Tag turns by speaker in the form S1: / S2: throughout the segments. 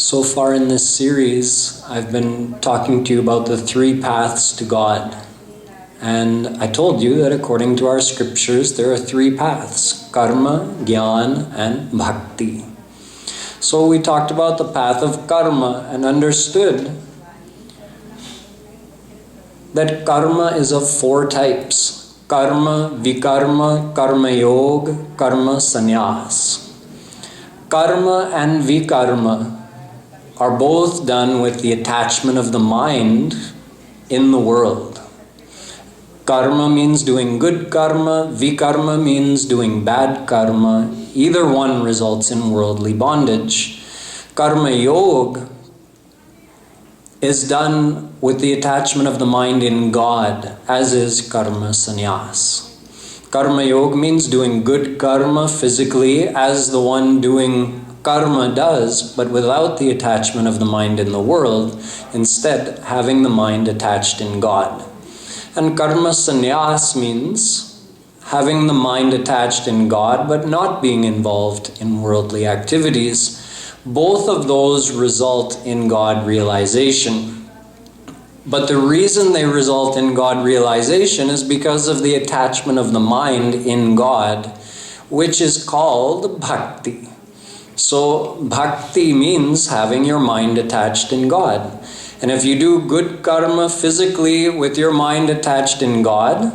S1: So far in this series, I've been talking to you about the three paths to God. And I told you that according to our scriptures, there are three paths: Karma, Gyan, and Bhakti. So we talked about the path of Karma and understood that Karma is of four types: Karma, Vikarma, Karma Yoga, Karma Sannyas. Karma and Vikarma are both done with the attachment of the mind in the world. Karma means doing good karma, Vikarma means doing bad karma. Either one results in worldly bondage. Karma Yoga is done with the attachment of the mind in God, as is Karma Sannyas. Karma Yoga means doing good karma physically as the one doing karma does, but without the attachment of the mind in the world, instead having the mind attached in God. And Karma Sannyas means having the mind attached in God, but not being involved in worldly activities. Both of those result in God realization. But the reason they result in God realization is because of the attachment of the mind in God, which is called Bhakti. So Bhakti means having your mind attached in God. And if you do good karma physically with your mind attached in God,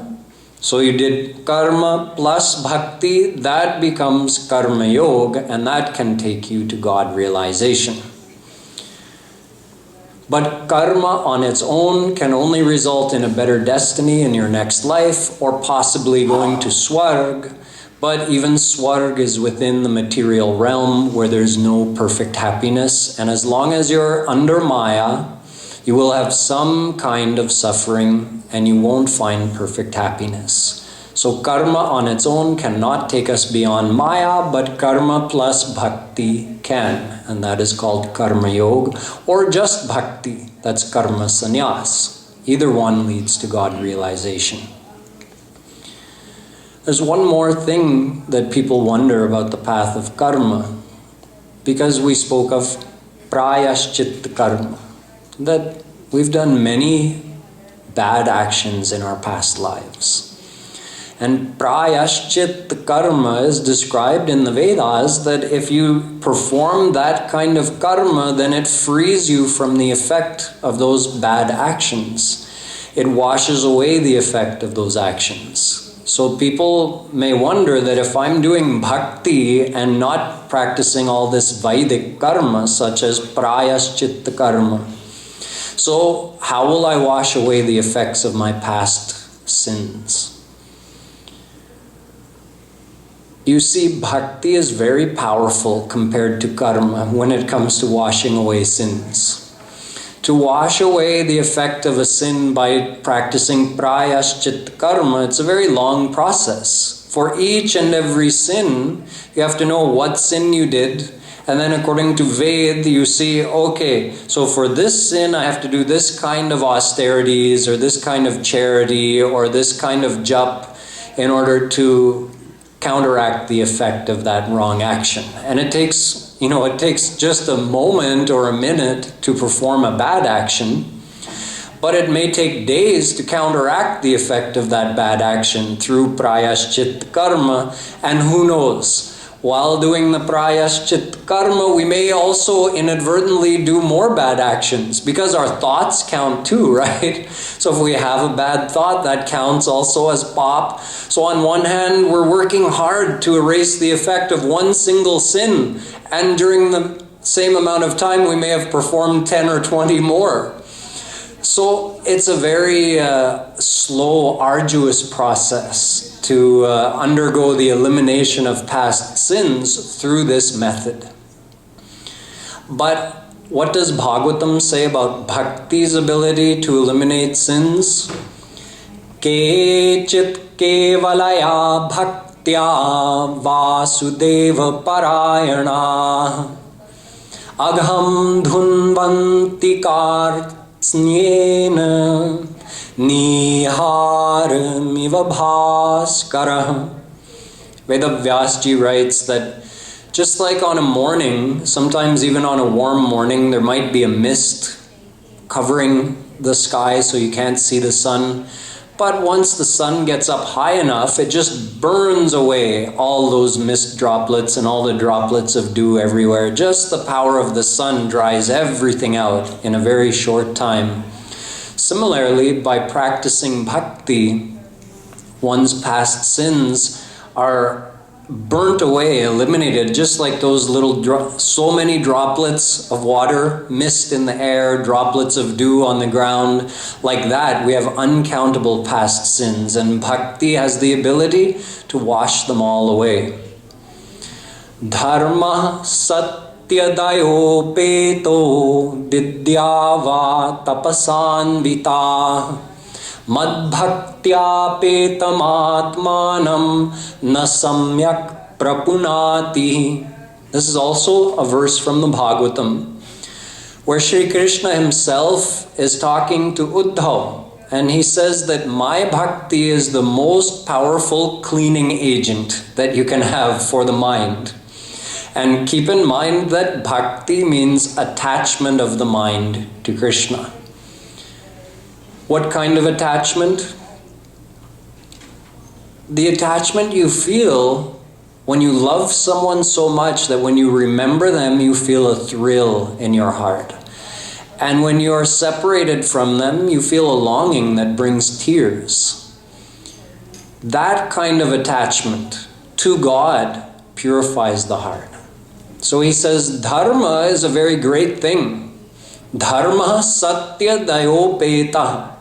S1: so you did karma plus bhakti, that becomes Karma Yoga, and that can take you to God realization. But karma on its own can only result in a better destiny in your next life, or possibly going to Swarg. But even Swarg is within the material realm where there's no perfect happiness. And as long as you're under Maya, you will have some kind of suffering and you won't find perfect happiness. So karma on its own cannot take us beyond Maya, but karma plus bhakti can. And that is called Karma Yoga, or just bhakti. That's Karma Sannyas. Either one leads to God realization. There's one more thing that people wonder about the path of karma, because we spoke of prayaschit karma, that we've done many bad actions in our past lives. And prayaschit karma is described in the Vedas that if you perform that kind of karma, then it frees you from the effect of those bad actions. It washes away the effect of those actions. So people may wonder that if I'm doing bhakti and not practicing all this Vedic karma, such as prayaschit karma, so how will I wash away the effects of my past sins? You see, bhakti is very powerful compared to karma when it comes to washing away sins. To wash away the effect of a sin by practicing prayaschit karma, it's a very long process. For each and every sin, you have to know what sin you did. And then according to Ved, you see, okay, so for this sin, I have to do this kind of austerities, or this kind of charity, or this kind of jap, in order to counteract the effect of that wrong action. And it takes just a moment or a minute to perform a bad action, but it may take days to counteract the effect of that bad action through prayaschit karma. And who knows, while doing the prayaschit karma, we may also inadvertently do more bad actions, because our thoughts count too, right? So if we have a bad thought, that counts also as pop. So on one hand, we're working hard to erase the effect of one single sin, and during the same amount of time, we may have performed 10 or 20 more. So it's a very slow, arduous process to undergo the elimination of past sins through this method. But what does Bhagavatam say about bhakti's ability to eliminate sins? Kechit kevalaya bhaktya vasudeva parayana agham dhunvanti kartsnyena niharamiva bhaskara. Vedavyasji writes that Just like on a morning, sometimes even on a warm morning, there might be a mist covering the sky so you can't see the sun. But once the sun gets up high enough, it just burns away all those mist droplets and all the droplets of dew everywhere. Just the power of the sun dries everything out in a very short time. Similarly, by practicing bhakti, one's past sins are burnt away, eliminated, just like those little so many droplets of water, mist in the air, droplets of dew on the ground. Like that, we have uncountable past sins, and bhakti has the ability to wash them all away. Dharma satyadayo peto vidyava tapasanvita madbhaktya petamaatmanam na samyak prapunati. This is also a verse from the Bhagavatam, where Shri Krishna himself is talking to Uddhav, and he says that my bhakti is the most powerful cleaning agent that you can have for the mind. And keep in mind that bhakti means attachment of the mind to Krishna. What kind of attachment? The attachment you feel when you love someone so much that when you remember them, you feel a thrill in your heart. And when you are separated from them, you feel a longing that brings tears. That kind of attachment to God purifies the heart. So he says, dharma is a very great thing. Dharma satya dayopeta.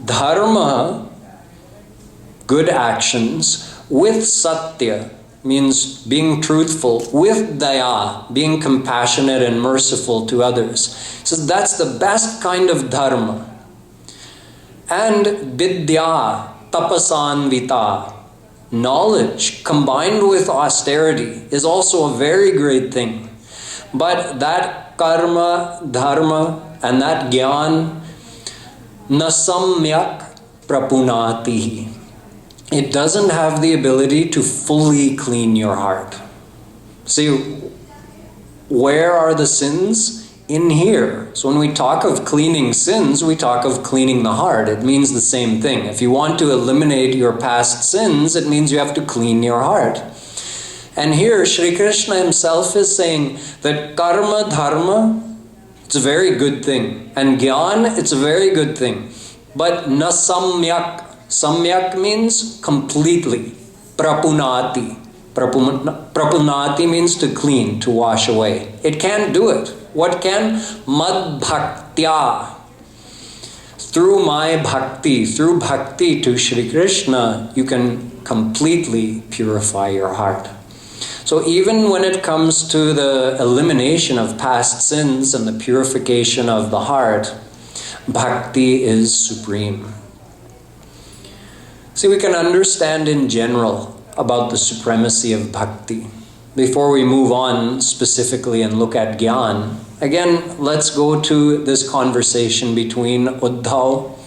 S1: Dharma, good actions, with satya, means being truthful, with daya, being compassionate and merciful to others. He says that's the best kind of dharma. And vidya, tapasanvita, knowledge combined with austerity is also a very great thing. But that karma, dharma, and that gyan, na samyak prapunati. It doesn't have the ability to fully clean your heart. See, where are the sins? In here. So when we talk of cleaning sins, we talk of cleaning the heart. It means the same thing. If you want to eliminate your past sins, it means you have to clean your heart. And here, Shri Krishna himself is saying that karma, dharma, it's a very good thing. And gyan, it's a very good thing. But na samyak. Samyak means completely. Prapunati. Prapunati means to clean, to wash away. It can't do it. What can? Madbhaktya. Through my bhakti, through bhakti to Shri Krishna, you can completely purify your heart. So even when it comes to the elimination of past sins and the purification of the heart, bhakti is supreme. See, we can understand in general about the supremacy of bhakti. Before we move on specifically and look at Gyan, again, let's go to this conversation between Uddhav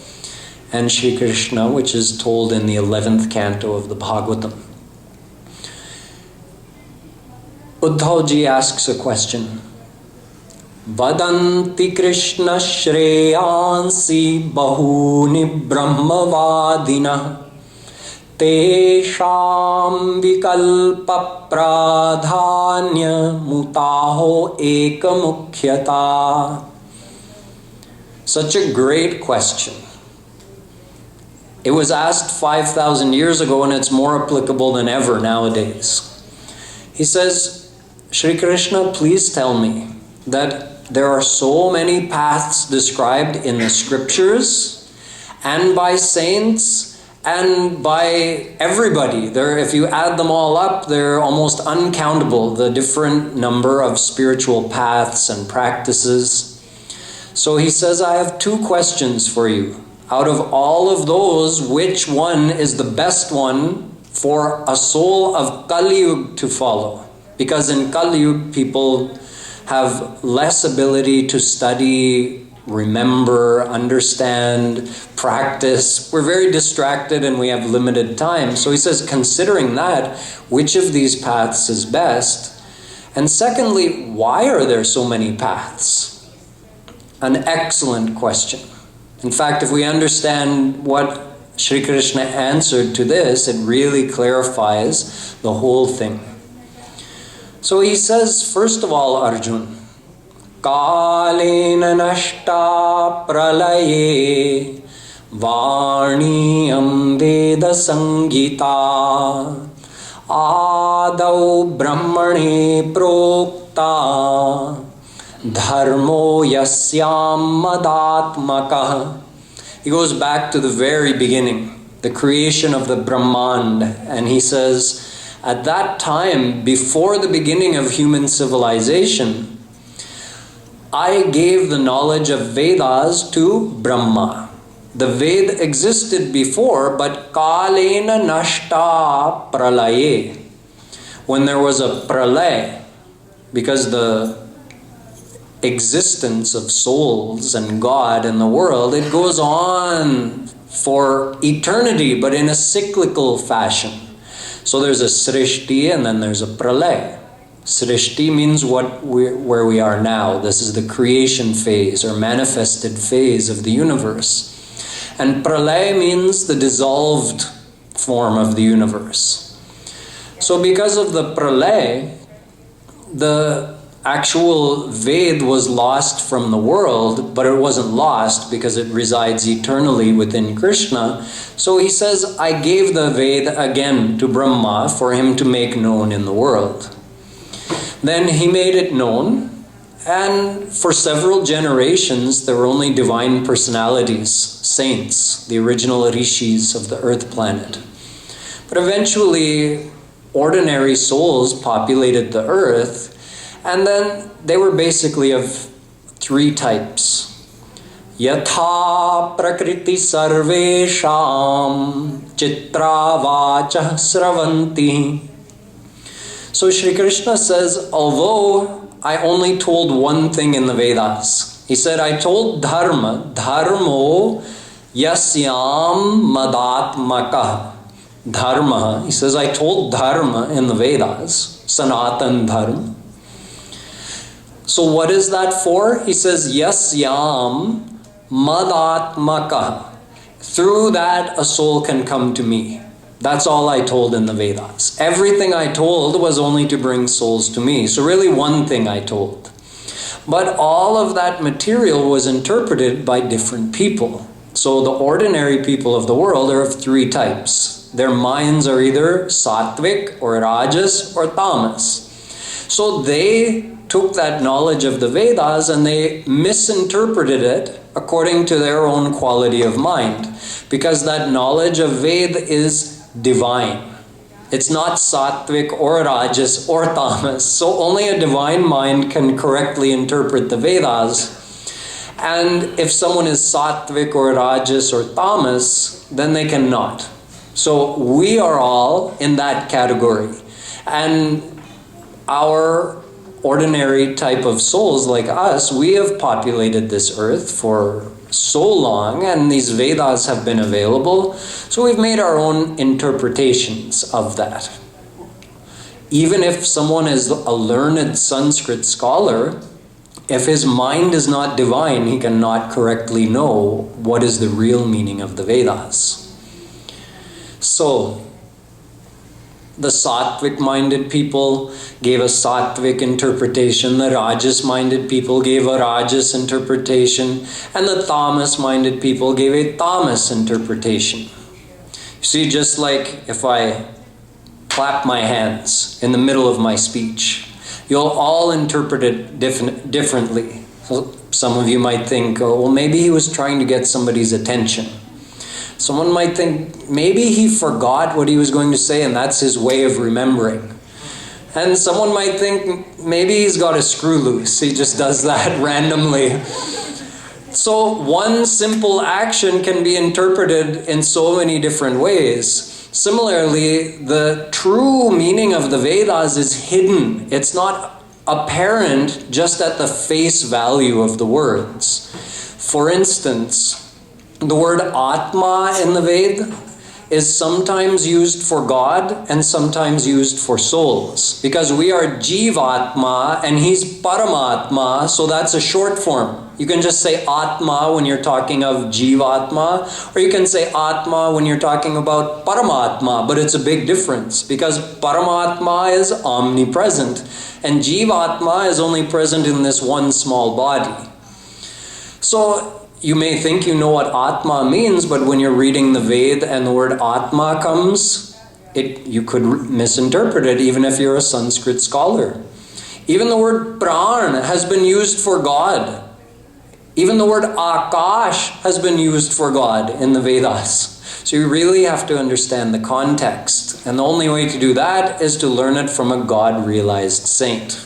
S1: and Shri Krishna, which is told in the 11th canto of the Bhagavatam. Uddhavji asks a question. Vadanti Krishna shreyansi bahuni brahmavadina Tesham vikalpa pradhanya mutaho ekamukhyata. Such a great question. It was asked 5,000 years ago and it's more applicable than ever nowadays. He says, Shri Krishna, please tell me that there are so many paths described in the scriptures and by saints and by everybody. If you add them all up, they're almost uncountable, the different number of spiritual paths and practices. So he says, I have two questions for you. Out of all of those, which one is the best one for a soul of Kali Yuga to follow? Because in Kali Yuga, people have less ability to study, remember, understand, practice. We're very distracted and we have limited time. So he says, considering that, which of these paths is best? And secondly, why are there so many paths? An excellent question. In fact, if we understand what Sri Krishna answered to this, it really clarifies the whole thing. So he says, first of all, Arjun, Kalena nashta pralaye Varniyam Veda Sangita Adau Brahmane Prokta Dharmo Yasyam Madatmaka. He goes back to the very beginning, the creation of the Brahmand, and he says, at that time, before the beginning of human civilization, I gave the knowledge of Vedas to Brahma. The Ved existed before, but Kalena Nashta Pralaye. When there was a pralay, because the existence of souls and God in the world, it goes on for eternity, but in a cyclical fashion. So there's a Srishti and then there's a Pralay. Srishti means where we are now. This is the creation phase or manifested phase of the universe. And Pralay means the dissolved form of the universe. So because of the Pralay, the actual Ved was lost from the world, but it wasn't lost because it resides eternally within Krishna. So he says, I gave the Ved again to Brahma for him to make known in the world. Then he made it known, and for several generations there were only divine personalities, saints, the original rishis of the earth planet. But eventually ordinary souls populated the earth, and then they were basically of three types. Yatha prakriti sarvesham chitra vacha sravanti. So Sri Krishna says, although I only told one thing in the Vedas, he said, I told dharma, dharmo yasyam madatmaka. Dharma, he says, I told dharma in the Vedas, sanatan dharma. So what is that for? He says, yasyam madatmaka. Through that a soul can come to me. That's all I told in the Vedas. Everything I told was only to bring souls to me. So really one thing I told. But all of that material was interpreted by different people. So the ordinary people of the world are of three types. Their minds are either sattvic or rajas or tamas. So they took that knowledge of the Vedas and they misinterpreted it according to their own quality of mind. Because that knowledge of Ved is divine. It's not sattvic or rajas or tamas. So only a divine mind can correctly interpret the Vedas. And if someone is sattvic or rajas or tamas, then they cannot. So we are all in that category. And our ordinary type of souls like us, we have populated this earth for so long, and these Vedas have been available, so we've made our own interpretations of that. Even if someone is a learned Sanskrit scholar, if his mind is not divine, he cannot correctly know what is the real meaning of the Vedas. So, the sattvic-minded people gave a sattvic interpretation, the rajas-minded people gave a rajas interpretation, and the tamas-minded people gave a tamas interpretation. You see, just like if I clap my hands in the middle of my speech, you'll all interpret it differently. So some of you might think, oh, well, maybe he was trying to get somebody's attention. Someone might think, maybe he forgot what he was going to say and that's his way of remembering. And someone might think, maybe he's got a screw loose. He just does that randomly. So one simple action can be interpreted in so many different ways. Similarly, the true meaning of the Vedas is hidden. It's not apparent just at the face value of the words. For instance, the word Atma in the Ved is sometimes used for God and sometimes used for souls. Because we are Jivatma and he's Paramatma, so that's a short form. You can just say Atma when you're talking of Jivatma, or you can say Atma when you're talking about Paramatma, but it's a big difference because Paramatma is omnipresent and Jivatma is only present in this one small body. So you may think you know what Atma means, but when you're reading the Veda and the word Atma comes, you could misinterpret it even if you're a Sanskrit scholar. Even the word Pran has been used for God. Even the word Akash has been used for God in the Vedas. So you really have to understand the context. And the only way to do that is to learn it from a God-realized saint.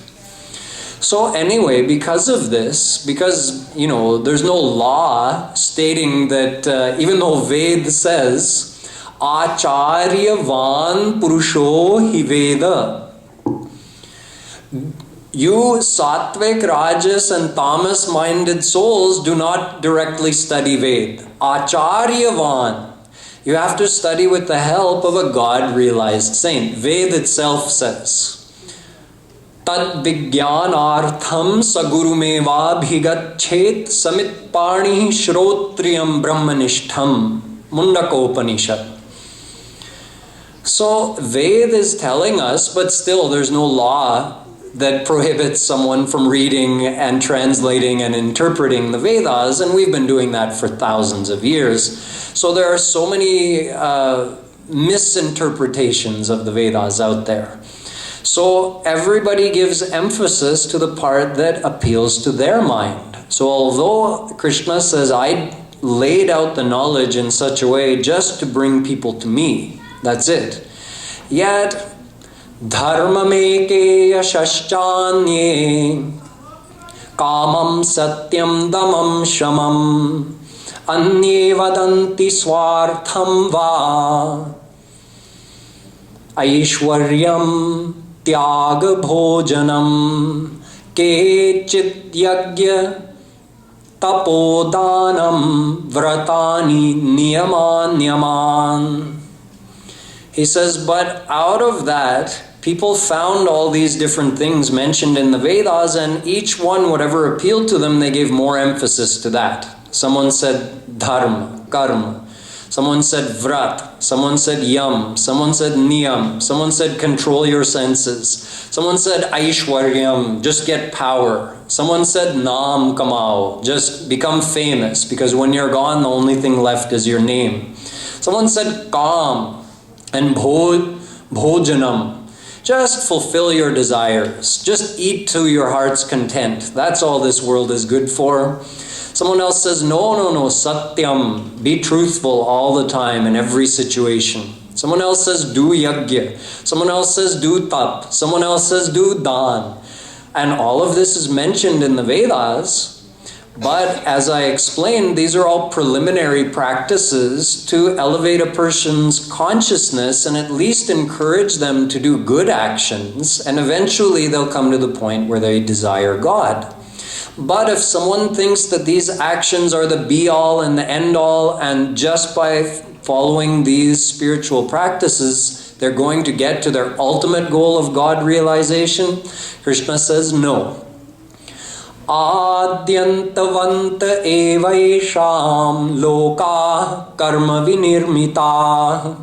S1: So anyway, because of this, because, there's no law stating that even though Ved says, Acharyavan Purusho Hi Veda, you sattvic, rajas and tamas-minded souls do not directly study Ved. Acharyavan. You have to study with the help of a God-realized saint. Ved itself says, Tad vigyanartham sagurumeva bhigachet samitpani shrotriyam brahmanishtham. Mundakopanishad. So Ved is telling us, but still there's no law that prohibits someone from reading and translating and interpreting the Vedas, and we've been doing that for thousands of years. So there are so many misinterpretations of the Vedas out there. So everybody gives emphasis to the part that appeals to their mind. So although Krishna says, I laid out the knowledge in such a way just to bring people to me, that's it. Yet, Dharmameke yashaschanye kamam satyam damam shamam anye vadanti swartham va aishwaryam tyag bhojanam kechit yagya tapodanam vratani niyaman. He says, but out of that, people found all these different things mentioned in the Vedas, and each one, whatever appealed to them, they gave more emphasis to that. Someone said dharma, karma. Someone said vrat. Someone said yam. Someone said niyam. Someone said control your senses. Someone said aishwaryam, just get power. Someone said nam kamao, just become famous, because when you're gone, the only thing left is your name. Someone said kam and bhojanam, just fulfill your desires. Just eat to your heart's content. That's all this world is good for. Someone else says, no, satyam, be truthful all the time in every situation. Someone else says, do yagya. Someone else says, do tap. Someone else says, do dan. And all of this is mentioned in the Vedas. But as I explained, these are all preliminary practices to elevate a person's consciousness and at least encourage them to do good actions. And eventually they'll come to the point where they desire God. But if someone thinks that these actions are the be-all and the end-all, and just by following these spiritual practices, they're going to get to their ultimate goal of God realization, Krishna says no. Adyantavanta evaisham loka karma vinirmita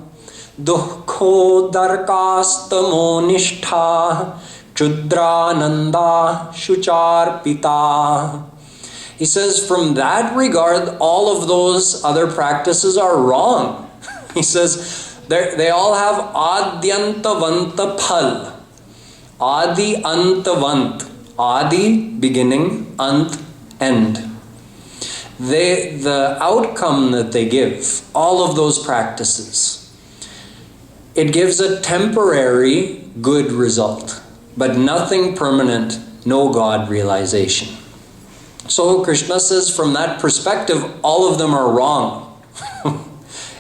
S1: dukkho darkastamo nishtha Chudrananda Shucharpita. He says, from that regard, all of those other practices are wrong. He says, they all have Adyantavanta Phal. Adi Antavant. Adi, beginning, Ant, end. The outcome that they give, all of those practices, it gives a temporary good result. But nothing permanent, no God realization. So Krishna says, from that perspective, all of them are wrong.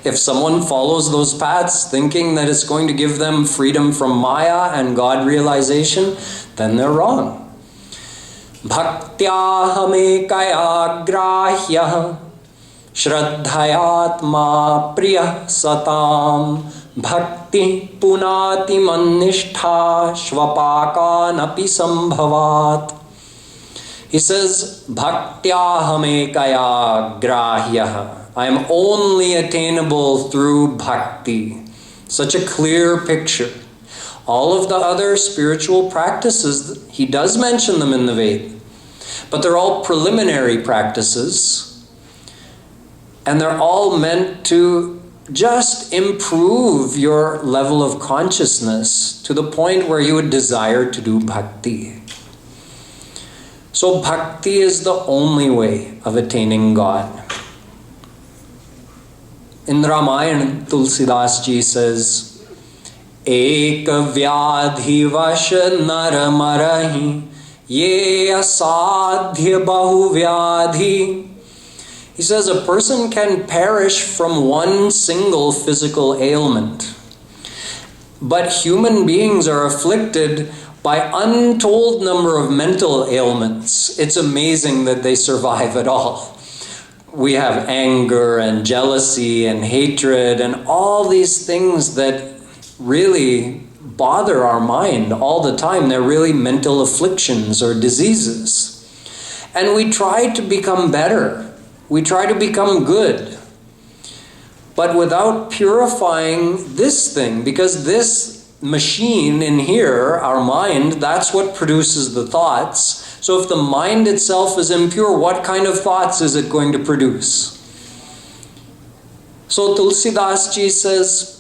S1: If someone follows those paths thinking that it's going to give them freedom from Maya and God realization, then they're wrong. Bhaktyahame kaya grahya Shraddhayatma priya satam bhakti punati mannishtha shvapakanapi sambhavat. He says, Bhaktyaham grahyaha. I am only attainable through bhakti. Such a clear picture. All of the other spiritual practices, he does mention them in the Veda, but they're all preliminary practices, and they're all meant to just improve your level of consciousness to the point where you would desire to do bhakti. So bhakti is the only way of attaining God. In Ramayana, Tulsidas Ji says, Ek vyadhi vash nar marahi ye asadhya bahu vyadhi. He says a person can perish from one single physical ailment, but human beings are afflicted by untold number of mental ailments. It's amazing that they survive at all. We have anger and jealousy and hatred and all these things that really bother our mind all the time. They're really mental afflictions or diseases. And we try to become better. We try to become good. But without purifying this thing, because this machine in here, our mind, that's what produces the thoughts. So if the mind itself is impure, what kind of thoughts is it going to produce? So Tulsidas Ji says,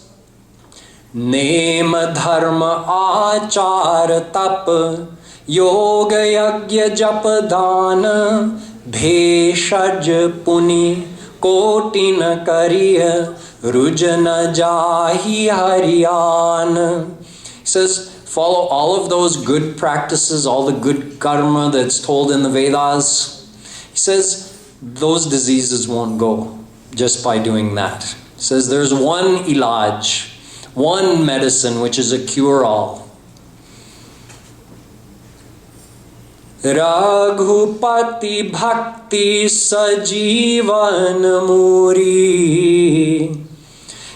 S1: Nema dharma achar tap yoga yagya jap dana bheshaj puni kotin kariya rujana jahi hariyan. He says, follow all of those good practices, all the good karma that's told in the Vedas. He says, those diseases won't go just by doing that. He says, there's one ilaj, one medicine which is a cure-all. Raghupati bhakti sajivan muri.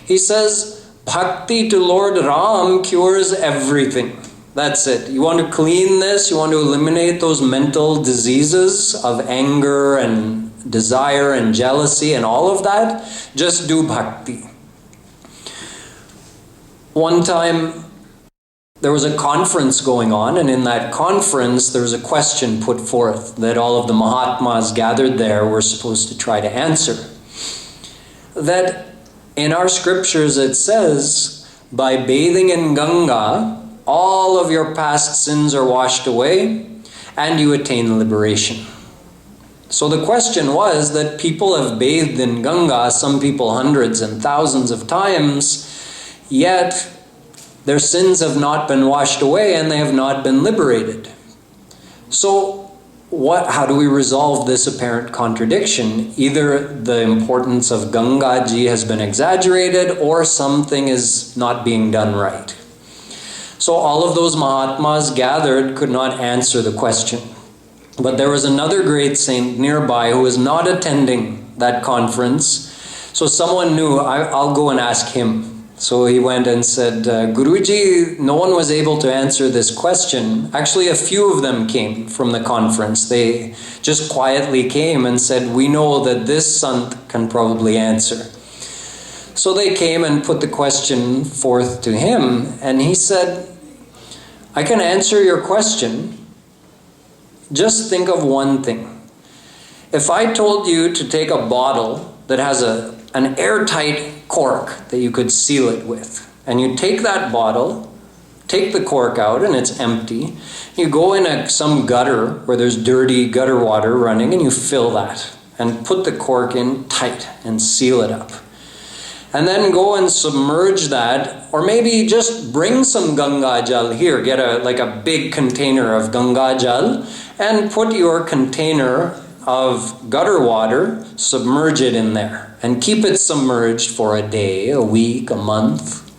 S1: He says, bhakti to Lord Ram cures everything. That's it. You want to clean this, you want to eliminate those mental diseases of anger and desire and jealousy and all of that, just do bhakti. One time, there was a conference going on, and in that conference, there was a question put forth that all of the Mahatmas gathered there were supposed to try to answer. That in our scriptures it says, by bathing in Ganga, all of your past sins are washed away, and you attain liberation. So the question was that people have bathed in Ganga, some people hundreds and thousands of times, yet their sins have not been washed away and they have not been liberated. So how do we resolve this apparent contradiction? Either the importance of Ganga Ji has been exaggerated or something is not being done right. So all of those Mahatmas gathered could not answer the question. But there was another great saint nearby who was not attending that conference. So someone knew, I'll go and ask him. So he went and said, Guruji, no one was able to answer this question. Actually, a few of them came from the conference. They just quietly came and said, we know that this sant can probably answer. So they came and put the question forth to him, and he said, I can answer your question. Just think of one thing. If I told you to take a bottle that has an airtight cork that you could seal it with, and you take that bottle, take the cork out and it's empty, you go in some gutter where there's dirty gutter water running and you fill that and put the cork in tight and seal it up. And then go and submerge that, or maybe just bring some Ganga Jal here, get a big container of Ganga Jal and put your container of gutter water, submerge it in there and keep it submerged for a day, a week, a month.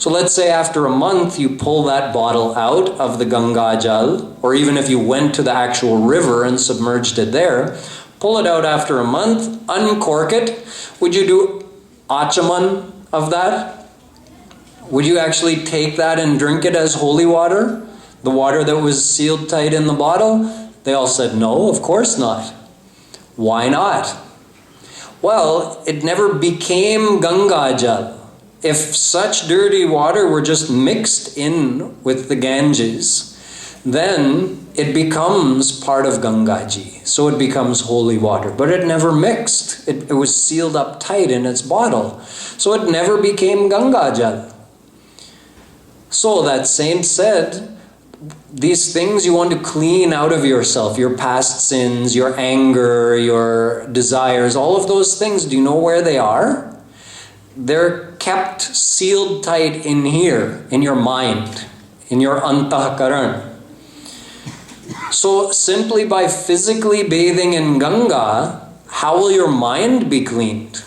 S1: So let's say after a month you pull that bottle out of the Ganga Jal, or even if you went to the actual river and submerged it there, Pull it out after a month, uncork it. Would you do achaman of that? Would you actually take that and drink it as holy water? The water that was sealed tight in the bottle? They all said, no, of course not. Why not? Well, it never became Ganga Jal. If such dirty water were just mixed in with the Ganges, then it becomes part of Gangaji. So it becomes holy water. But it never mixed. It was sealed up tight in its bottle. So it never became Ganga Jal. So that saint said, these things you want to clean out of yourself, your past sins, your anger, your desires, all of those things, do you know where they are? They're kept sealed tight in here, in your mind, in your antahkaran. So simply by physically bathing in Ganga, how will your mind be cleaned?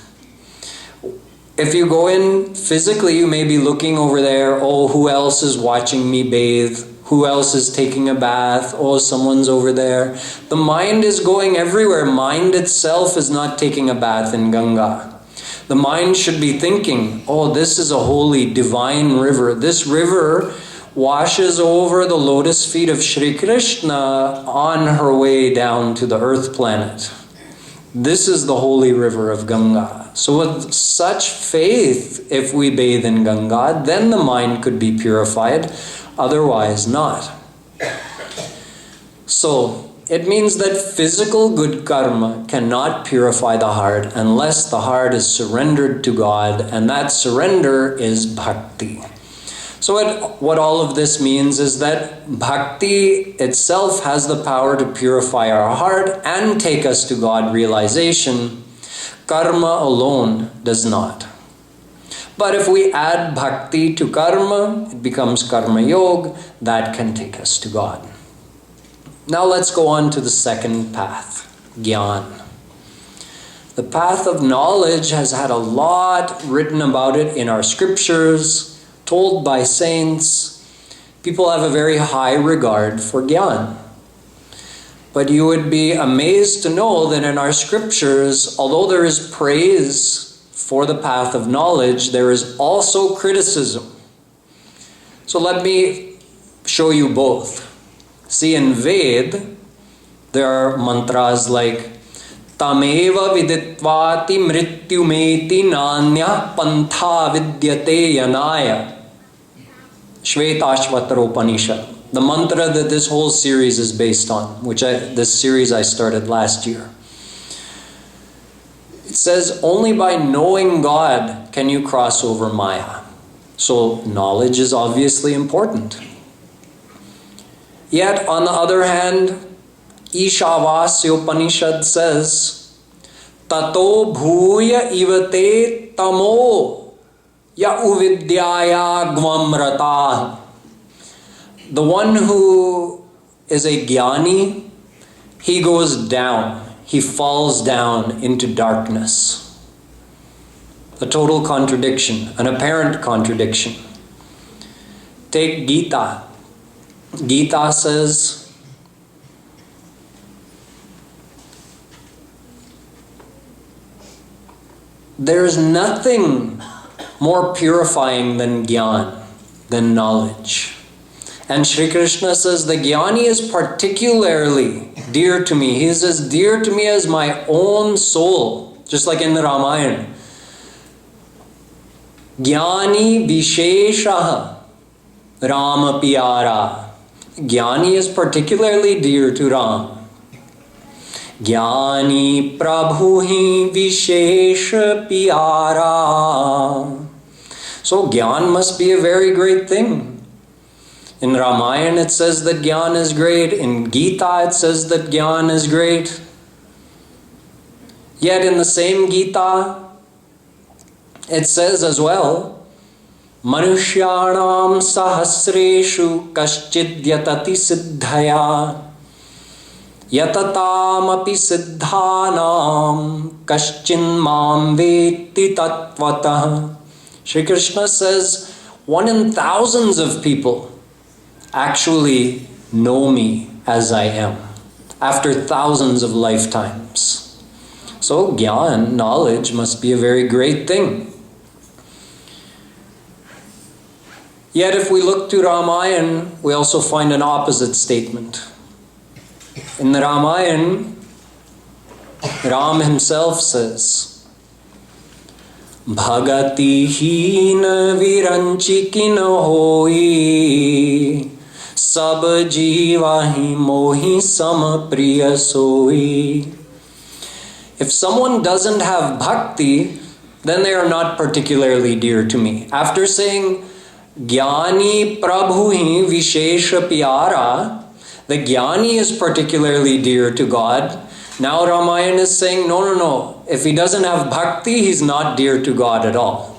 S1: If you go in physically, you may be looking over there, oh, who else is watching me bathe? Who else is taking a bath? Oh, someone's over there. The mind is going everywhere. Mind itself is not taking a bath in Ganga. The mind should be thinking, oh, this is a holy, divine river. This river washes over the lotus feet of Shri Krishna on her way down to the earth planet. This is the holy river of Ganga. So with such faith, if we bathe in Ganga, then the mind could be purified, otherwise not. So it means that physical good karma cannot purify the heart unless the heart is surrendered to God, and that surrender is bhakti. So what all of this means is that bhakti itself has the power to purify our heart and take us to God realization. Karma alone does not. But if we add bhakti to karma, it becomes karma yoga, that can take us to God. Now let's go on to the second path, Gyan. The path of knowledge has had a lot written about it in our scriptures, told by saints. People have a very high regard for Gyan. But you would be amazed to know that in our scriptures, although there is praise for the path of knowledge, there is also criticism. So let me show you both. See, in Ved, there are mantras like Tameva viditvati mrityumeti nanya pantha vidyate yanaya. Shvetashvatara. The mantra that this whole series is based on, this series I started last year. It says, only by knowing God can you cross over Maya. So knowledge is obviously important. Yet on the other hand, Ishavasya Upanishad says, Tato bhuya ivate tamo ya uvidyaya gvamrata. The one who is a Gyani, he goes down. He falls down into darkness. A total contradiction, an apparent contradiction. Take Gita. Gita says, there's nothing more purifying than Gyan, than knowledge. And Shri Krishna says, the Gyani is particularly dear to me. He is as dear to me as my own soul. Just like in the Ramayana. Gyani Visheshaha Rama Piyara. Gyani is particularly dear to Ram. Gyani Prabhuhi Vishesha Piyara. So Gyan must be a very great thing. In Ramayana it says that Gyan is great. In Gita it says that Gyan is great. Yet in the same Gita it says as well, Manushyanam sahasreshu kaschid yatati siddhaya yatatam api siddhanam kaschin mam veti tatvatah. Shri Krishna says, 1 in thousands of people actually know me as I am. after thousands of lifetimes. So Gyan, knowledge, must be a very great thing. Yet if we look to Ramayana, we also find an opposite statement. In the Ramayana, Ram himself says, Bhagati hina viranchi kin hoi, sab jiva hi mohi sam priya soi. If someone doesn't have bhakti, then they are not particularly dear to me. After saying, Gyani Prabhu hi Vishesha Pyara, the Gyani is particularly dear to God. Now Ramayana is saying, no. If he doesn't have bhakti, he's not dear to God at all.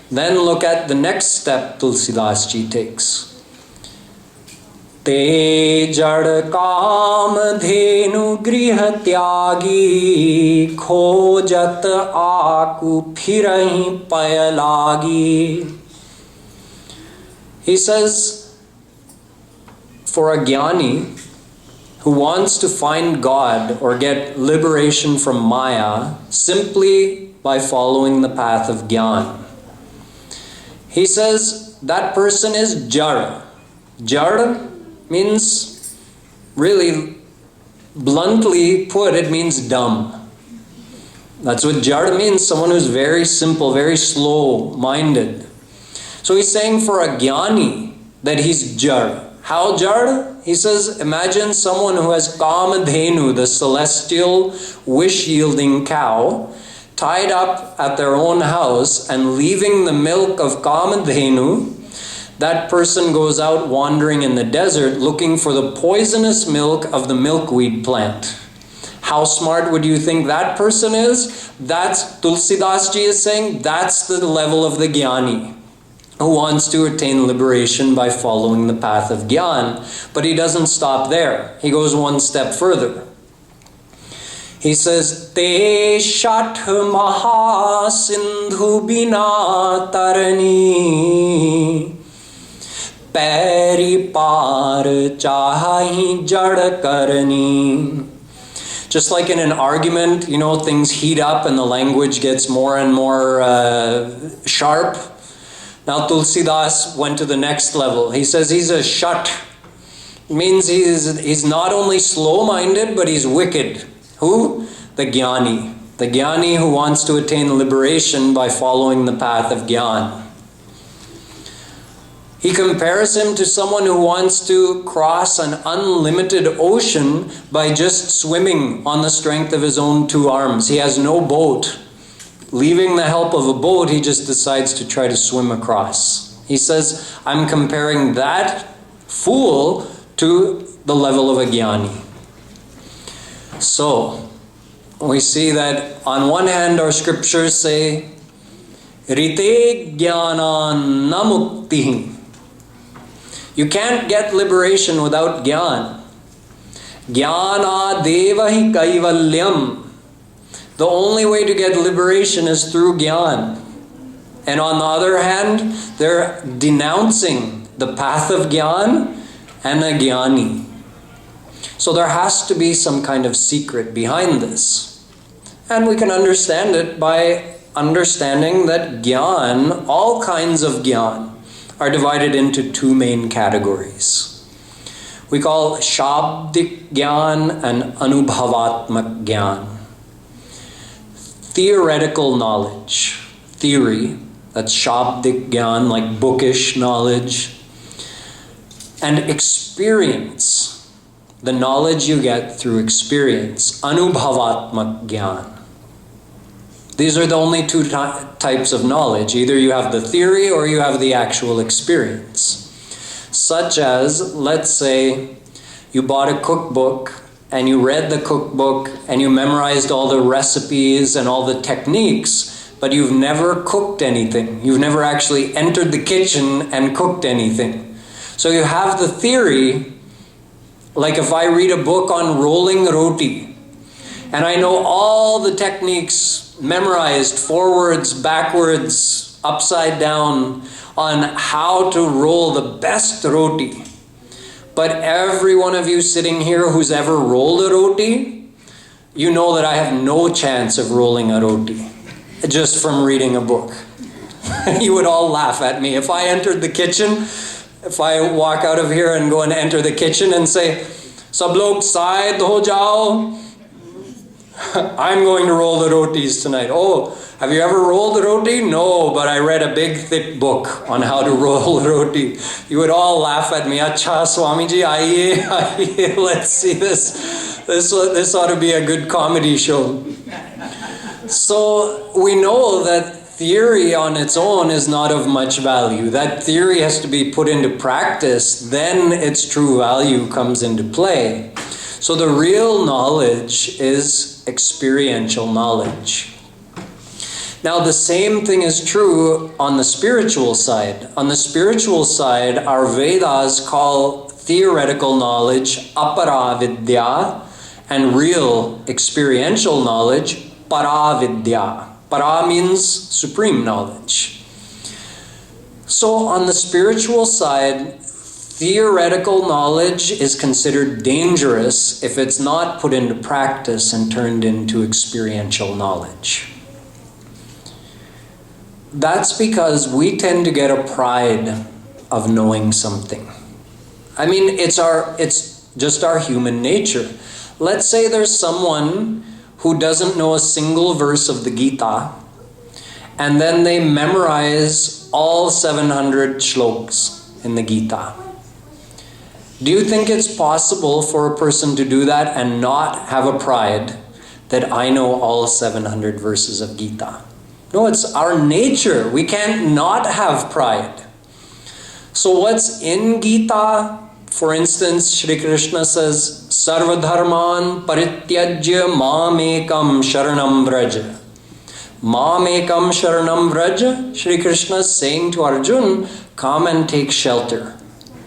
S1: Then look at the next step Tulsidas ji takes. Te jad kam dhenu griha tyagi, khojat aku phirahi payalagi. He says, for a Gyani who wants to find God or get liberation from Maya simply by following the path of Gyan, he says that person is Jara. Jara means, really bluntly put, it means dumb. That's what Jara means, someone who's very simple, very slow-minded. So he's saying for a Gyani that he's Jara. How Jara? He says, imagine someone who has Kamadhenu, the celestial wish-yielding cow, tied up at their own house and leaving the milk of Kamadhenu. That person goes out wandering in the desert looking for the poisonous milk of the milkweed plant. How smart would you think that person is? That's, Tulsidas ji is saying, that's the level of the Gyani, who wants to attain liberation by following the path of Gyan. But he doesn't stop there. He goes one step further. He says, Te shat maha sindhu bina tarani, peri par chahi jad karani. Just like in an argument, things heat up and the language gets more and more sharp. Now Tulsidas went to the next level. He says he's a shat. It means he's not only slow-minded, but he's wicked. Who? The Gyani. The Gyani who wants to attain liberation by following the path of Gyan. He compares him to someone who wants to cross an unlimited ocean by just swimming on the strength of his own two arms. He has no boat. Leaving the help of a boat, he just decides to try to swim across. He says, I'm comparing that fool to the level of a Gyani. So, we see that on one hand our scriptures say, Rite Gyanan Namukti. You can't get liberation without Gyan. Gyana Devahi Kaivalyam. The only way to get liberation is through Gyan. And on the other hand, they're denouncing the path of Gyan and a Gyani. So there has to be some kind of secret behind this. And we can understand it by understanding that Gyan, all kinds of Gyan, are divided into two main categories. We call Shabdik Gyan and Anubhavatmak Gyan. Theoretical knowledge, theory, that's Shabdik Gyan, like bookish knowledge, and experience, the knowledge you get through experience, Anubhavatmak Gyan. These are the only two types of knowledge. Either you have the theory or you have the actual experience. Such as, let's say, you bought a cookbook and you read the cookbook and you memorized all the recipes and all the techniques, but you've never cooked anything. You've never actually entered the kitchen and cooked anything. So you have the theory, like if I read a book on rolling roti, and I know all the techniques memorized, forwards, backwards, upside down, on how to roll the best roti. But every one of you sitting here who's ever rolled a roti, you know that I have no chance of rolling a roti just from reading a book. You would all laugh at me. If I entered the kitchen, if I walk out of here and go and enter the kitchen and say, "Sab log side ho jao," I'm going to roll the rotis tonight. "Oh, have you ever rolled a roti?" "No, but I read a big thick book on how to roll a roti." You would all laugh at me. "Acha, Swamiji, aiye, let's see this. This ought to be a good comedy show." So we know that theory on its own is not of much value. That theory has to be put into practice, then its true value comes into play. So the real knowledge is experiential knowledge. Now the same thing is true on the spiritual side. On the spiritual side, our Vedas call theoretical knowledge aparavidya and real experiential knowledge paravidya. Para means supreme knowledge. So on the spiritual side, theoretical knowledge is considered dangerous if it's not put into practice and turned into experiential knowledge. That's because we tend to get a pride of knowing something. I mean, it's just our human nature. Let's say there's someone who doesn't know a single verse of the Gita, and then they memorize all 700 shlokas in the Gita. Do you think it's possible for a person to do that and not have a pride that I know all 700 verses of Gita? No, it's our nature. We can't not have pride. So what's in Gita? For instance, Shri Krishna says, "Sarva dharman parityajya mamekam sharanam vraja." Mamekam sharanam vraja, Shri Krishna is saying to Arjun, come and take shelter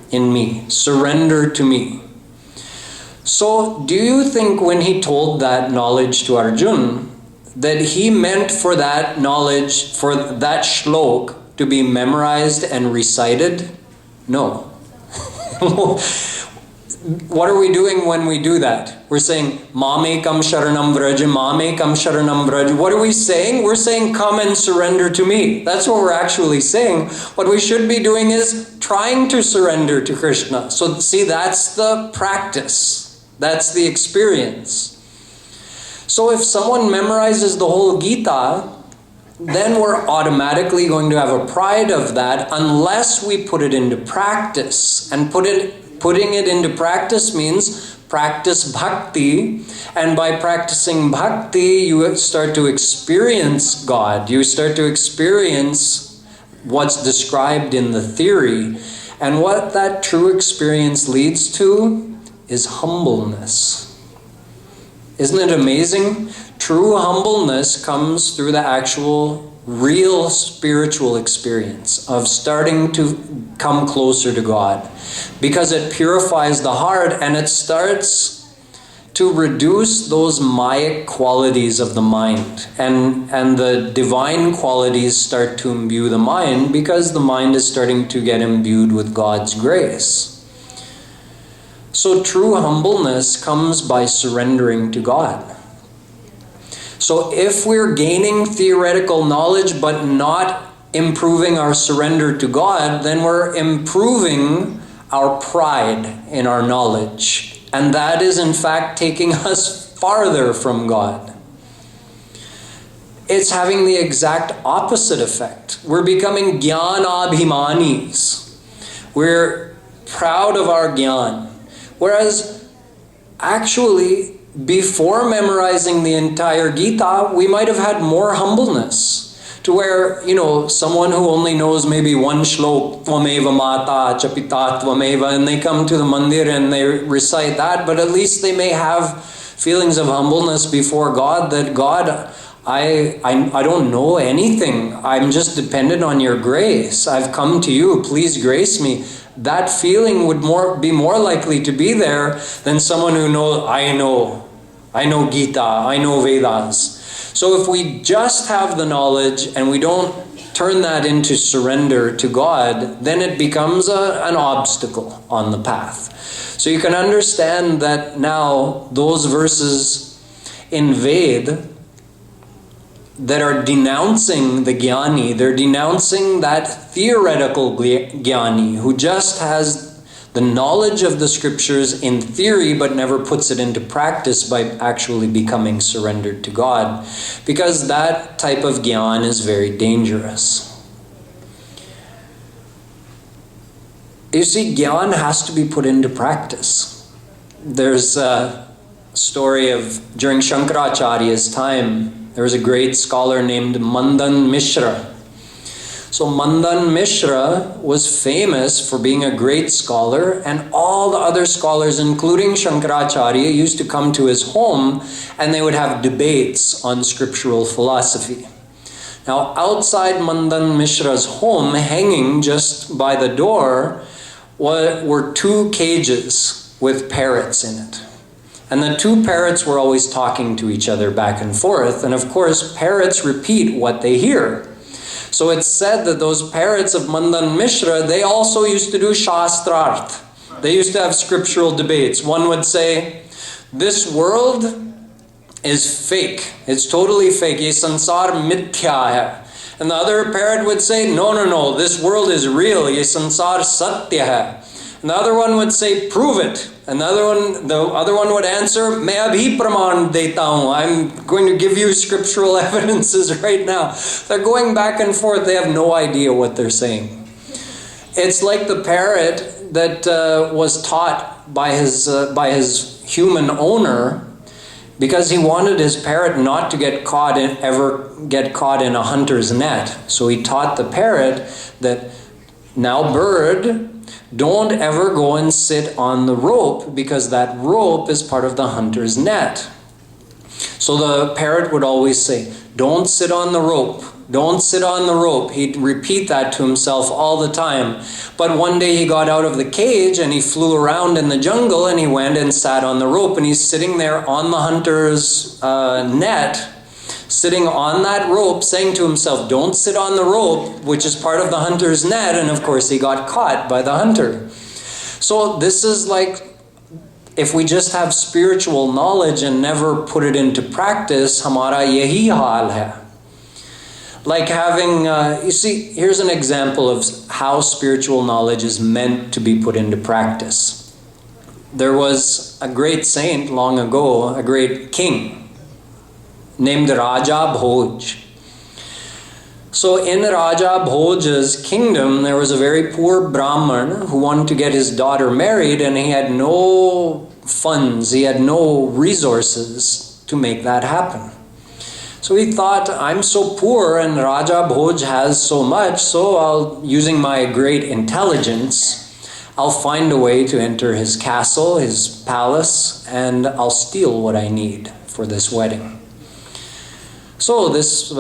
S1: in me, surrender to me. So do you think when he told that knowledge to Arjun, that he meant for that knowledge, for that shlok to be memorized and recited? No. What are we doing when we do that? We're saying, Mamekam sharanam vraja, Mamekam sharanam vraja. What are we saying? We're saying, come and surrender to me. That's what we're actually saying. What we should be doing is trying to surrender to Krishna. So see, that's the practice. That's the experience. So if someone memorizes the whole Gita, then we're automatically going to have a pride of that unless we put it into practice. And putting it into practice means practice bhakti. And by practicing bhakti, you start to experience God. You start to experience what's described in the theory. And what that true experience leads to is humbleness. Isn't it amazing? True humbleness comes through the actual, real spiritual experience of starting to come closer to God. Because it purifies the heart and it starts to reduce those Mayic qualities of the mind. And the divine qualities start to imbue the mind because the mind is starting to get imbued with God's grace. So true humbleness comes by surrendering to God. So if we're gaining theoretical knowledge but not improving our surrender to God, then we're improving our pride in our knowledge. And that is in fact taking us farther from God. It's having the exact opposite effect. We're becoming Gyan abhimanis. We're proud of our Gyan. Whereas, actually, before memorizing the entire Gita, we might have had more humbleness. To where, someone who only knows maybe one shlok, Tvameva Mata, Chapita Tvameva, and they come to the mandir and they recite that, but at least they may have feelings of humbleness before God, that God, I don't know anything. I'm just dependent on your grace. I've come to you, please grace me. That feeling would be more likely to be there than someone who knows, I know Gita, I know Vedas. So if we just have the knowledge and we don't turn that into surrender to God, then it becomes an obstacle on the path. So you can understand that now those verses in Ved that are denouncing the Gyani, they're denouncing that theoretical Gyani who just has the knowledge of the scriptures in theory but never puts it into practice by actually becoming surrendered to God, because that type of Gyan is very dangerous. You see, Gyan has to be put into practice. There's a story of during Shankaracharya's time, there was a great scholar named Mandan Mishra. So Mandan Mishra was famous for being a great scholar, and all the other scholars, including Shankaracharya, used to come to his home and they would have debates on scriptural philosophy. Now, outside Mandan Mishra's home, hanging just by the door, were 2 cages with parrots in it. And the 2 parrots were always talking to each other back and forth. And of course, parrots repeat what they hear. So it's said that those parrots of Mandan Mishra, they also used to do Shastrarth. They used to have scriptural debates. One would say, this world is fake. It's totally fake. Ye sansar mithya hai. And the other parrot would say, no, this world is real. Ye sansar satya hai. And the other one would say, prove it. And the other one would answer, Main abhi praman deta hu. I'm going to give you scriptural evidences right now. They're going back and forth. They have no idea what they're saying. It's like the parrot that was taught by his human owner, because he wanted his parrot not to ever get caught in a hunter's net. So he taught the parrot that, now bird, don't ever go and sit on the rope, because that rope is part of the hunter's net. So the parrot would always say, don't sit on the rope. Don't sit on the rope. He'd repeat that to himself all the time. But one day he got out of the cage and he flew around in the jungle and he went and sat on the rope, and he's sitting there on the hunter's net, sitting on that rope, saying to himself, don't sit on the rope, which is part of the hunter's net. And of course he got caught by the hunter. So this is like, if we just have spiritual knowledge and never put it into practice, hamara yahi hal hai. Like having, you see, here's an example of how spiritual knowledge is meant to be put into practice. There was a great saint long ago, a great king, named Raja Bhoj. So in Raja Bhoj's kingdom, there was a very poor Brahman who wanted to get his daughter married, and he had no funds, he had no resources to make that happen. So he thought, I'm so poor and Raja Bhoj has so much, so using my great intelligence, I'll find a way to enter his castle, his palace, and I'll steal what I need for this wedding. So this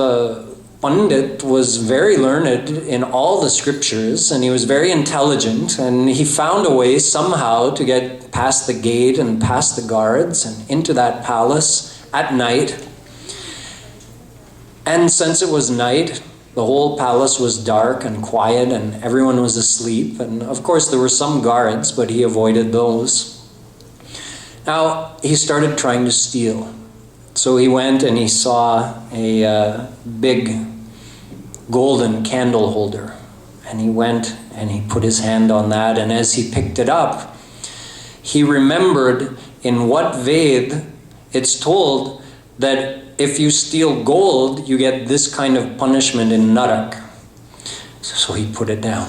S1: Pandit was very learned in all the scriptures, and he was very intelligent, and he found a way somehow to get past the gate and past the guards and into that palace at night. And since it was night, the whole palace was dark and quiet and everyone was asleep. And of course there were some guards, but he avoided those. Now he started trying to steal. So he went and he saw a big golden candle holder. And he went and he put his hand on that, and as he picked it up, he remembered in what Ved it's told that if you steal gold, you get this kind of punishment in Narak. So he put it down.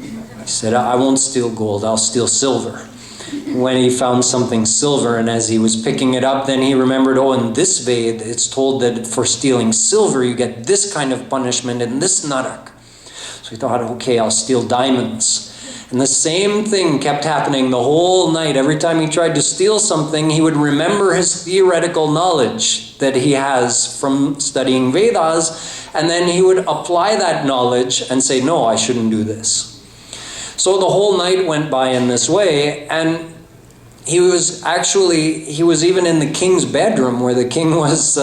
S1: He said, I won't steal gold, I'll steal silver. When he found something silver, and as he was picking it up, then he remembered, in this Ved, it's told that for stealing silver, you get this kind of punishment in this Narak. So he thought, okay, I'll steal diamonds. And the same thing kept happening the whole night. Every time he tried to steal something, he would remember his theoretical knowledge that he has from studying Vedas, and then he would apply that knowledge and say, no, I shouldn't do this. So the whole night went by in this way, and he was even in the king's bedroom where the king was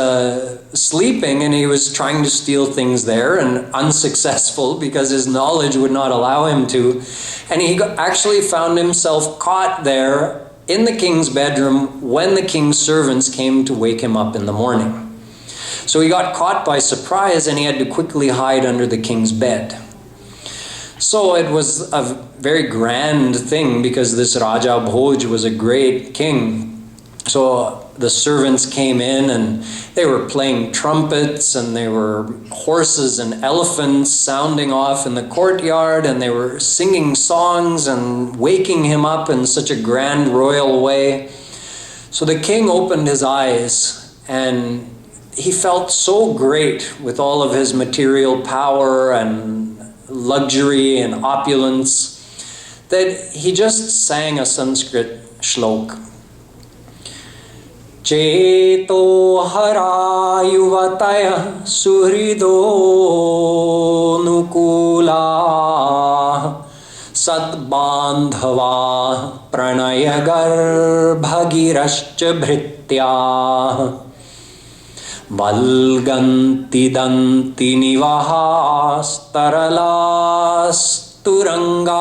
S1: sleeping, and he was trying to steal things there and unsuccessful because his knowledge would not allow him to. And he actually found himself caught there in the king's bedroom when the king's servants came to wake him up in the morning. So he got caught by surprise, and he had to quickly hide under the king's bed. So it was a very grand thing because this Raja Bhoj was a great king. So the servants came in and they were playing trumpets, and there were horses and elephants sounding off in the courtyard, and they were singing songs and waking him up in such a grand royal way. So the king opened his eyes, and he felt so great with all of his material power and luxury and opulence that he just sang a Sanskrit shlok. Cheto hara yuvataya suhrido nukula sadbandhava pranaya garbhagirascha bhritya Valganti danti nivahas taralas turanga.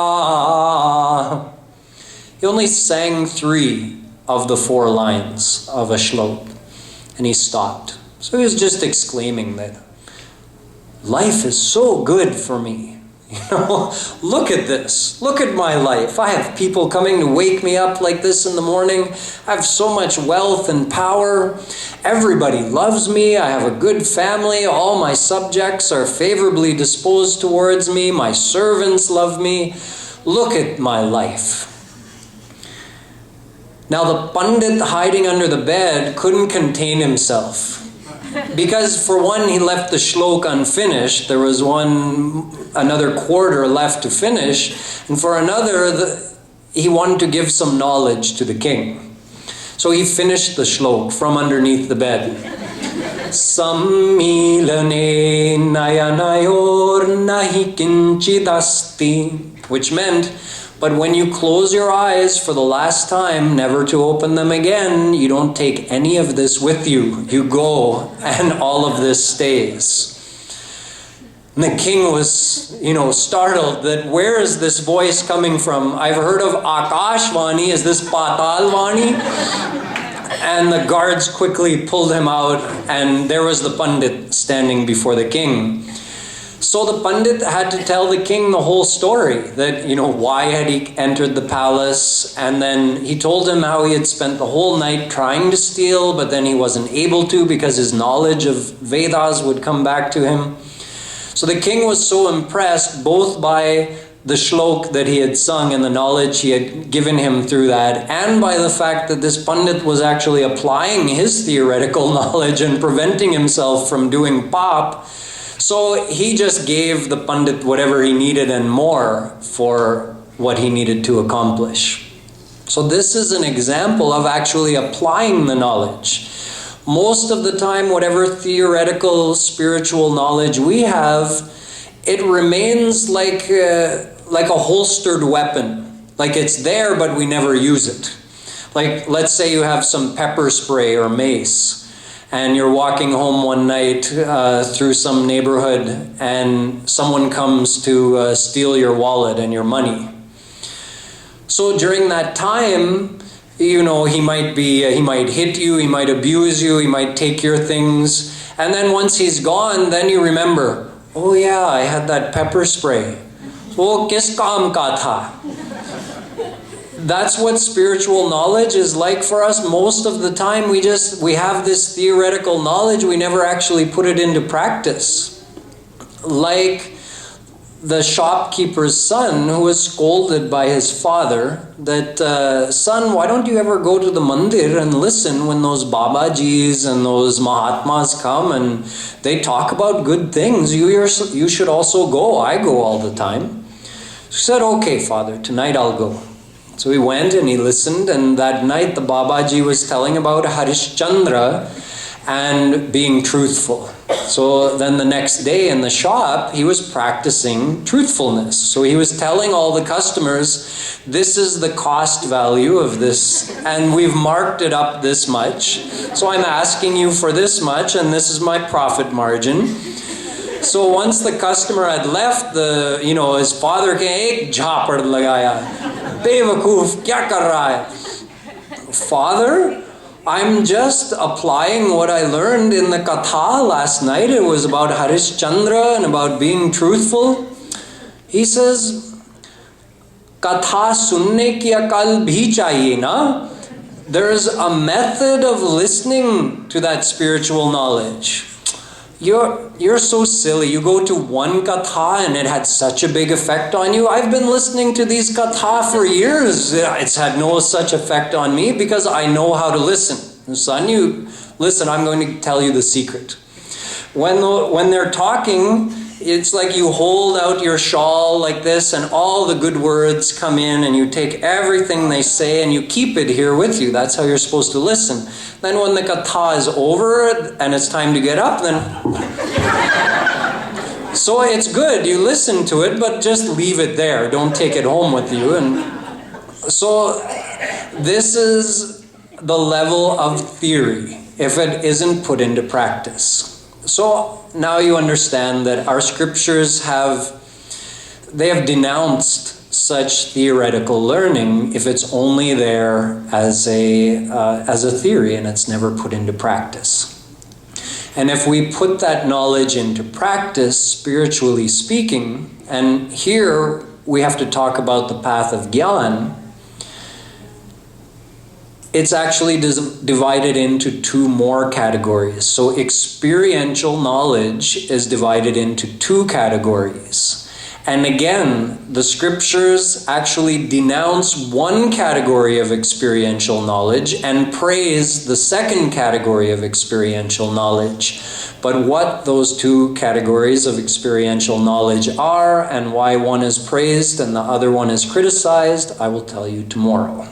S1: He only sang 3 of the 4 lines of a shlok, and he stopped. So he was just exclaiming that life is so good for me. Look at this. Look at my life. I have people coming to wake me up like this in the morning. I have so much wealth and power. Everybody loves me. I have a good family. All my subjects are favorably disposed towards me. My servants love me. Look at my life. Now the Pandit hiding under the bed couldn't contain himself. Because for one, he left the shlok unfinished. There was another quarter left to finish. And for another, he wanted to give some knowledge to the king. So he finished the shlok from underneath the bed. Sammilane nayanayor nahi kinchidasti, which meant, but when you close your eyes for the last time, never to open them again, you don't take any of this with you. You go, and all of this stays. And the king was, startled that where is this voice coming from? I've heard of Akashvani. Is this Patalvani? And the guards quickly pulled him out, and there was the Pandit standing before the king. So the Pandit had to tell the king the whole story, that, why had he entered the palace, and then he told him how he had spent the whole night trying to steal, but then he wasn't able to because his knowledge of Vedas would come back to him. So the king was so impressed both by the shlok that he had sung and the knowledge he had given him through that, and by the fact that this Pandit was actually applying his theoretical knowledge and preventing himself from doing pap. So he just gave the Pandit whatever he needed and more for what he needed to accomplish. So this is an example of actually applying the knowledge. Most of the time, whatever theoretical spiritual knowledge we have, it remains like a holstered weapon. Like it's there, but we never use it. Like, let's say you have some pepper spray or mace, and you're walking home one night through some neighborhood, and someone comes to steal your wallet and your money. So during that time, he might hit you, he might abuse you, he might take your things, and then once he's gone, then you remember, oh yeah, I had that pepper spray. Wo kis kaam ka tha? That's what spiritual knowledge is like for us. Most of the time we have this theoretical knowledge, we never actually put it into practice. Like the shopkeeper's son who was scolded by his father that, son, why don't you ever go to the mandir and listen when those Babajis and those Mahatmas come and they talk about good things? You should also go. I go all the time. He said, okay, father, tonight I'll go. So he went and he listened, and that night the Babaji was telling about Harishchandra and being truthful. So then the next day in the shop, he was practicing truthfulness. So he was telling all the customers, this is the cost value of this, and we've marked it up this much. So I'm asking you for this much, and this is my profit margin. So once the customer had left, his father came, ek jhapad lagaya. Bevakoof, kya kar raha hai? Father, I'm just applying what I learned in the katha last night. It was about Harishchandra and about being truthful. He says, katha sunne ki akal bhi chahiye na. There's a method of listening to that spiritual knowledge. You're so silly. You go to one katha and it had such a big effect on you. I've been listening to these katha for years. It's had no such effect on me because I know how to listen. Son, you listen, I'm going to tell you the secret. When they're talking, it's like you hold out your shawl like this and all the good words come in and you take everything they say and you keep it here with you. That's how you're supposed to listen. Then when the katha is over and it's time to get up, then... So it's good, you listen to it, but just leave it there. Don't take it home with you. And so this is the level of theory if it isn't put into practice. So now you understand that our scriptures have denounced such theoretical learning if it's only there as a theory and it's never put into practice. And if we put that knowledge into practice, spiritually speaking, and here we have to talk about the path of Gyan, it's actually divided into two more categories. So experiential knowledge is divided into two categories. And again, the scriptures actually denounce one category of experiential knowledge and praise the second category of experiential knowledge. But what those two categories of experiential knowledge are and why one is praised and the other one is criticized, I will tell you tomorrow.